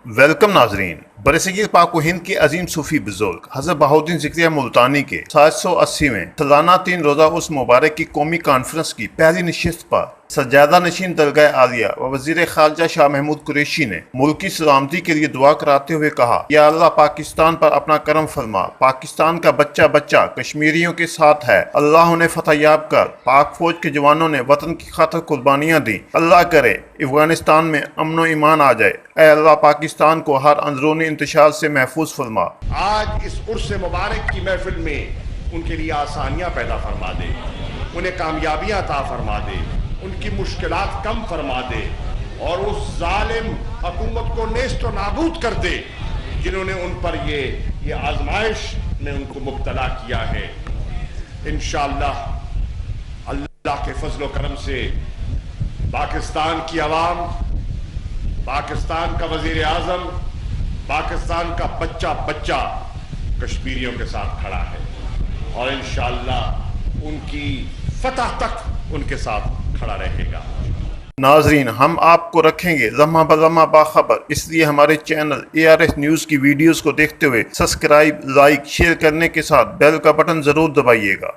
Welcome नाजरीन। बरसगीर पाक व हिंद के अजीम सूफी बुजुर्ग हज़रत बहाउद्दीन ज़िक्रिया मुल्तानी के 780वें सालाना 3 रोज़ा उस मुबारक की कौमी कॉन्फ्रेंस की पहली नशिस्त पर सज्जादा नशीन दरगाह आलिया व वज़ीर खारजा शाह महमूद कुरैशी ने मुल्क की सलामती के लिए दुआ कराते हुए कहा, या अल्लाह पाकिस्तान पर अपना करम फरमा। पाकिस्तान का बच्चा बच्चा कश्मीरियों के साथ है। अल्लाह उन्हें फतहयाब कर। पाक फौज के जवानों ने वतन की खातिर कुर्बानियाँ दी। अल्लाह करे अफगानिस्तान में अमन व ईमान आ जाए। ऐ अल्लाह पाकिस्तान को हर अंदरूनी इंतशार से महफूज फरमा। आज इस उर्स मुबारक की महफिल में उनके लिए आसानियां पैदा फरमा दे, उन्हें कामयाबियां अता फरमा दे, उनकी मुश्किलात कम फरमा दे और उस जालिम हुकूमत को नेस्त व नाबूद कर दे जिन्होंने उन पर ये आजमाइश में उनको मुब्तला किया है। इंशाअल्लाह अल्लाह के फजल व करम से पाकिस्तान की आवाम, पाकिस्तान का वजीर आजम, पाकिस्तान का बच्चा बच्चा कश्मीरियों के साथ खड़ा है और इंशाअल्लाह उनकी फतह तक उनके साथ खड़ा रहेगा। नाजरीन, हम आपको रखेंगे लम्हा ब लम्हा बाखबर, इसलिए हमारे चैनल ARS न्यूज़ की वीडियोस को देखते हुए सब्सक्राइब, लाइक, शेयर करने के साथ बेल का बटन ज़रूर दबाइएगा।